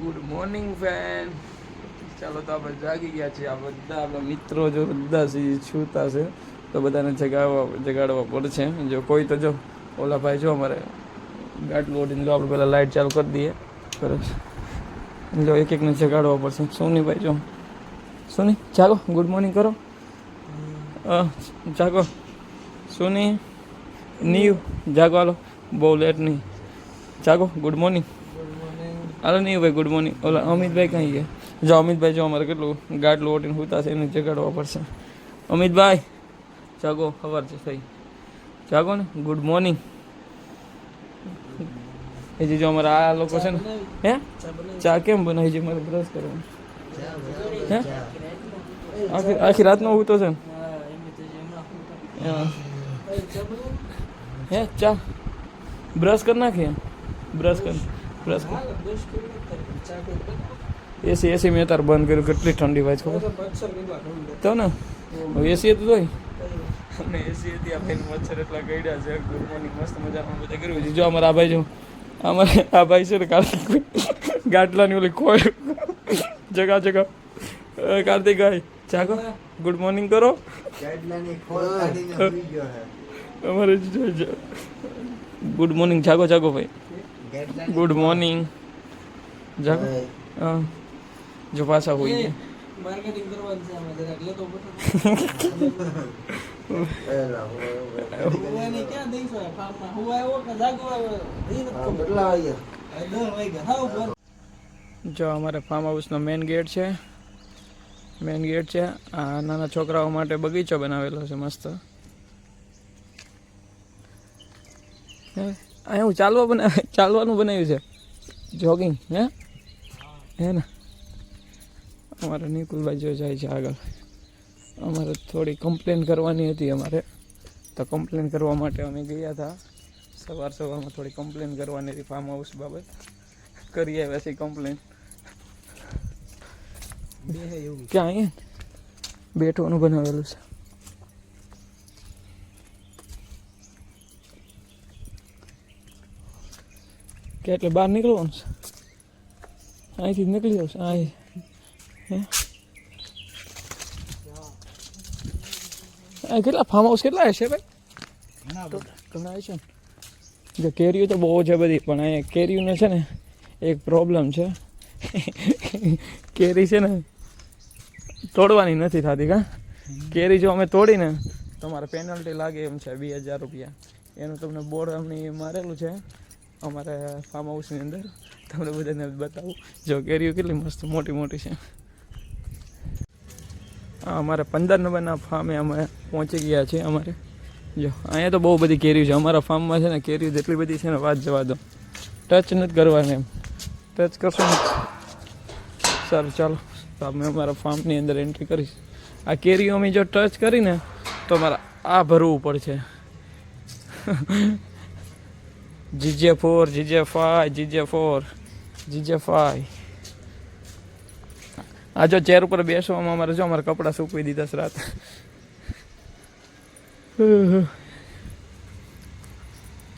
Good morning friend. ચાલો તો આપણે જાગી ગયા છીએ. આ બધા આપણા મિત્રો જો બધા છૂતા છે તો બધાને જગાડવા પડશે. જો કોઈ તો જો ઓલા ભાઈ જો અમારે ગાટલું ઓઢીને જો આપણે પહેલાં લાઇટ ચાલુ કરી દઈએ. બરાબર, જો એક એકને જગાડવા પડશે. સોની ભાઈ જો, સોની જાગો, ગુડ મોર્નિંગ કરો. જાગો સોની, નીવ જાગો, હાલો બહુ લેટ નહીં, જાગો, ગુડ મોર્નિંગ. હાલો નહીં ભાઈ, ગુડ મોર્નિંગ. ઓલા અમિતભાઈ કहीं ગયા? જો અમિતભાઈ જો અમારે કેટલું ગાટલું ઓટીને સૂતા છે, એને જગાડવા પડશે. અમિતભાઈ જાગો, ખબર છે સહી, જાગો ને, ગુડ મોર્નિંગ. હજી જો અમારા આ લોકો છે ને, હે ચા કેમ બનાવી છે? મારે બ્રશ કરવાનું હે, આખી રાતનો હું તો છે ને હે. ચા બ્રશ કરી નાખીએ, બ્રશ કર. એસી મેં તાર બંધ કર્યું. કેટલી ઠંડી વાય ખબર તો ને, એસી હતું તોય અમને એસી હતી. આ ભાઈ મચ્છર એટલા ગળ્યા છે. ગુડ મોર્નિંગ મસ્ત મજામાં બધા કર્યું. જો અમારા આ ભાઈ જો, અમારે આ ભાઈ છે ને કાર્તિક ગાટલાની ઓલી ખોય જગા કાર્તિક ભાઈ જાગો, ગુડ મોર્નિંગ કરો. અમારે ગુડ મોર્નિંગ, જાગો જાગો ભાઈ, ગુડ મોર્નિંગ જાગો. હા જો પાછા હોઈ ગયા. માર્કેટિંગ કરવાનું છે આમાં જરાક લેતો બટો. હોવાની ક્યાં દઈસો ફાર્મમાં હોવાયો કે જાગો દીન કેટલા વાગ્યા? 10 વાગ્યા. હાવ જો અમારે ફાર્મ હાઉસનો મેઇન ગેટ છે. આ નાના છોકરાઓ માટે બગીચો બનાવેલો છે મસ્ત. અહીંયા હું ચાલવાનું બનાવ્યું છે, જોગિંગ હે ને. અમારે નિકુલભાઈ જો જાય છે આગળ. અમારે થોડી કમ્પ્લેન કરવાની હતી અમારે, તો કમ્પ્લેન કરવા માટે અમે ગયા હતા. સવારમાં થોડી કમ્પ્લેન કરવાની હતી ફાર્મ હાઉસ બાબત. કરી આવ્યા છે કમ્પ્લેન. ક્યાં અહીંયા બેઠવાનું બનાવેલું છે. કે એટલે બહાર નીકળવાનું છે, અહીંથી નીકળી આવશે. અહીં કેટલા ફાર્મ હાઉસ કેટલા હશે ભાઈ? ઘણા છે ને. જો કેરીઓ તો બહુ છે બધી, પણ અહીંયા કેરીઓને છે ને એક પ્રોબ્લેમ છે. કેરી છે ને તોડવાની નથી થતી. કા કેરી જો અમે તોડીને તમારે પેનલ્ટી લાગે એમ છે, 2000 રૂપિયા. એનું તમને બોર્ડ અમને મારેલું છે અમારે ફાર્મ હાઉસની અંદર. તમને બધાને બતાવું. જો કેરીઓ કેટલી મસ્ત મોટી મોટી છે. અમારે 15 નંબરના ફાર્મે અમે પહોંચી ગયા છીએ. અમારે જો અહીંયા તો બહુ બધી કેરીઓ છે અમારા ફાર્મમાં છે ને. કેરીઓ જેટલી બધી છે ને વાત જવા દો, ટચ નથી કરવાની. એમ ટચ કરશો ને સારું. ચાલો તો અમે અમારા ફાર્મની અંદર એન્ટ્રી કરીશ. આ કેરીઓ અમે જો ટચ કરીને તો અમારે આ ભરવું પડશે. GJ4 GJ5. આ જો ચેર ઉપર બેસવામાં અમારે જો અમારે કપડાં સૂકવી દીધા છે રાત.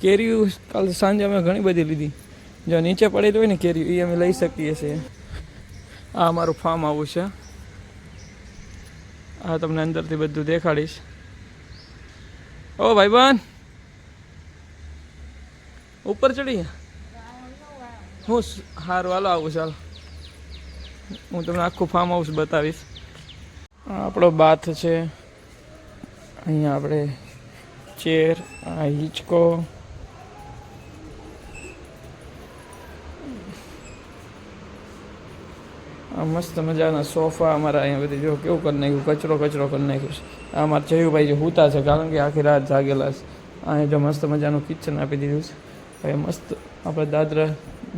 કેરીઓ કાલે સાંજે અમે ઘણી બધી લીધી. જો નીચે પડેલી હોય ને કેરીઓ એ અમે લઈ શકીએ છીએ. આ અમારું ફાર્મ હાઉસ છે. આ તમને અંદરથી બધું દેખાડીશ. ઓ ભાઈબંધ ઉપર ચડી હું સારું હાલો આવું. ચાલો હું તમને આખું ફાર્મ હાઉસ બતાવીશ. આપણો બાથ છે અહીંયા. આપણે ચેર, આ હિંચકો, આ મસ્ત મજાના સોફા અમારા અહીંયા બધી જો કેવું કરી નાખ્યું, કચરો કરી નાખ્યું છે. આ અમારા જયુભાઈ જે સૂતા છે કારણ કે આખી રાત જાગેલા છે. અહીંયા જો મસ્ત મજાનું કિચન આપી દીધું છે. હવે મસ્ત આપણે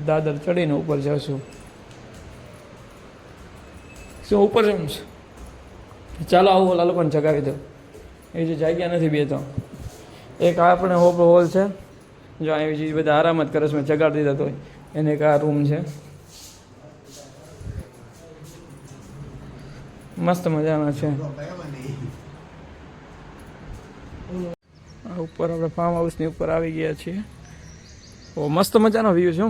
દાદર ચડીને ઉપર જઈશું. શું ઉપર એમ છે? ચાલો આવું ઓલા લોકોને જગાવી દો. એ જે જાગ્યા નથી બે તો. એક આ આપણે હોલ છે. જો અહીં બધા આરામ જ કરે છે. મેં જગાડી દીધા તો એને એક આ રૂમ છે. મસ્ત મજાના છે. ઉપર આપણે ફાર્મ હાઉસની ઉપર આવી ગયા છીએ. ઓ મસ્ત મજાનો વ્યૂ છે.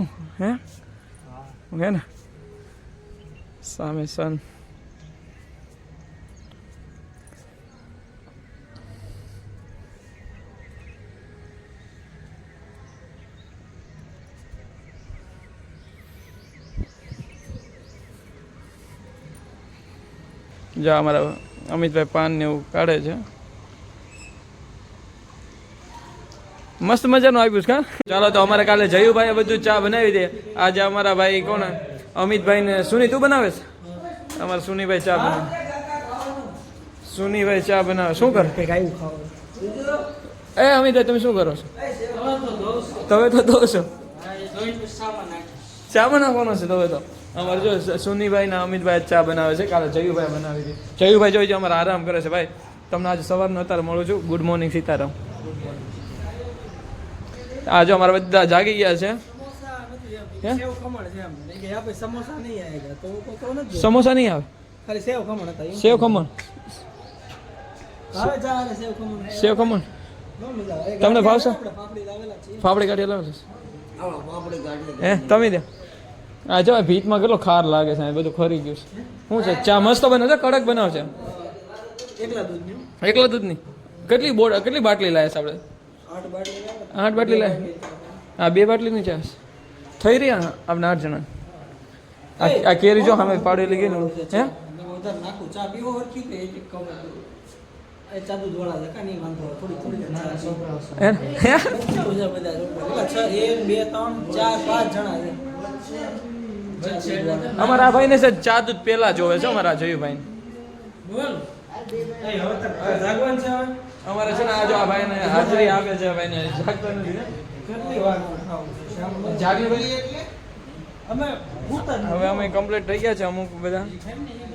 હું હે ને સામે સન. જો અમારા અમિતભાઈ પાન ને એવું કાઢે છે. મસ્ત મજાનું આપ્યું છે. ચાલો તો અમારે કાલે જયુભાઈ બધું ચા બનાવી દે. આજે અમારા ભાઈ કોણ અમિતભાઈ ને સુની તું બનાવે છે? અમારા સુનીભાઈ ચા બનાવે. સુનીભાઈ ચા બનાવે. શું કરે? એ અમિતભાઈ તમે શું કરો છો? તમે તો દો છો. ચા બનાવવાનો છે તમે તો. અમારે જો સુનીભાઈ ને અમિતભાઈ ચા બનાવે છે. કાલે જયુભાઈ બનાવી દે. જયુભાઈ જોઈ અમારે આરામ કરે છે. ભાઈ તમને આજે સવારનો અત્યારે મળું છું. Good morning Sitaram. આ જો અમારા બધા જાગી ગયા છે. સમોસા નહીં આવે. સેવ ખમણ. સેવ ખમણ તમને ભાવશે? ફાફડી કાઢી લાવે હે તમે દે. આ જો ભીતમાં કેટલો ખાર લાગે છે. બધું ખરી ગયું છે. શું છે? ચા મસ્ત બને છે. કડક બનાવ છે. એકલા દૂધની કેટલી બાટલી લાવે છે આપણે? 8 બાટલી લાવે. હા 2 બાટલીની ચા થઈ રહી. આપણે 8 જણા. આ કેરી જો સામે પાડેલી ગઈ ને હે અમારા ભાઈ ને છે ચા દૂધ પેલા જોવે છે. અમારા જયુભાઈ અમારે છે ને આ જો આ ભાઈ ને હાજરી આપે છે. ભાઈ ને જાગતો નથી હવે અમે કમ્પ્લીટ થઈ ગયા છે.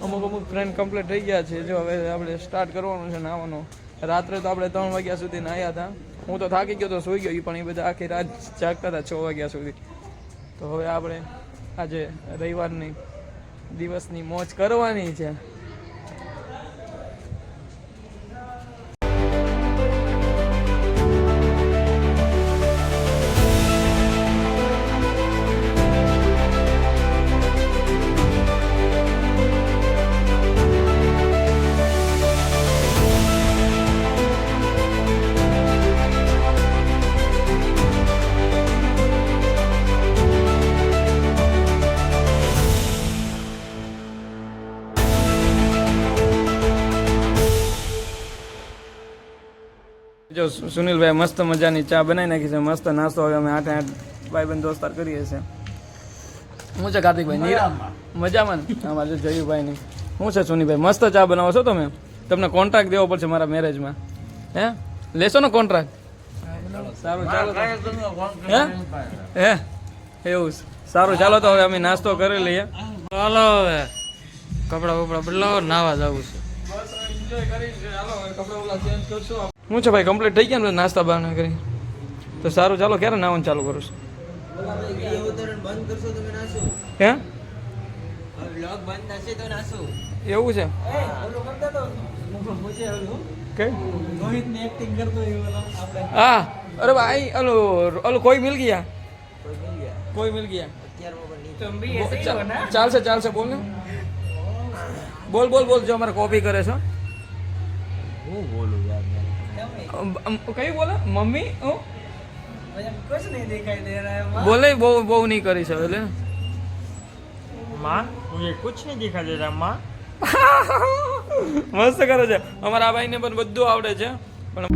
અમુક ફ્રેન્ડ કમ્પ્લીટ થઈ ગયા છે. જો હવે આપણે સ્ટાર્ટ કરવાનું છે નાવાનું. રાત્રે તો આપણે 3 વાગ્યા સુધી નાહ્યા હતા. હું તો થાકી ગયો તો સૂઈ ગયો. પણ એ બધા આખી રાત જાગતા હતા 6 વાગ્યા સુધી. તો હવે આપણે આજે રવિવારની દિવસની મોજ કરવાની છે. જો સુનિલભાઈ મસ્ત મજાની ચા બનાવી નાખી છે. મસ્ત નાસ્તો હવે અમે 8 ભાઈબંધ દોસ્તાર કરીએ છીએ. શું છે કાર્તિકભાઈ? મજામાં ને? અમારે જયુભાઈની શું છે સુનીભાઈ? મસ્ત ચા બનાવો છો તમે. તમને કોન્ટ્રાક્ટ દેવો પડશે મારા મેરેજમાં. હે લેશો ને કોન્ટ્રાક્ટ? સારું ચાલો હે એવું સારું ચાલો તો હવે અમે નાસ્તો કરી લઈએ. ચાલો હવે કપડા બપડા બદલાવો. નાવા જવું છે. શું છે ભાઈ કમ્પ્લીટ થઈ ગયા ને નાસ્તા બહાર કરી? તો સારું ચાલો. ક્યારે નાવાનું ચાલુ કરું છું? હે એવું છે? હા અરે ભાઈ ઓલો કોઈ મિલ ગયા. કોઈ મિલ ગયા. ચાલશે ચાલશે. બોલ ને બોલ બોલ બોલ. જો અમારે કોપી કરે છે. હું બોલું યાર. કયું બોલે મમ્મી? બોલે બહુ નહીં કરી છે. એટલે माँ मुझे कुछ नहीं दिखा दे रहा माँ. મસ્ત કરે છે. અમારા આ ભાઈને પણ બધું આવડે છે. પણ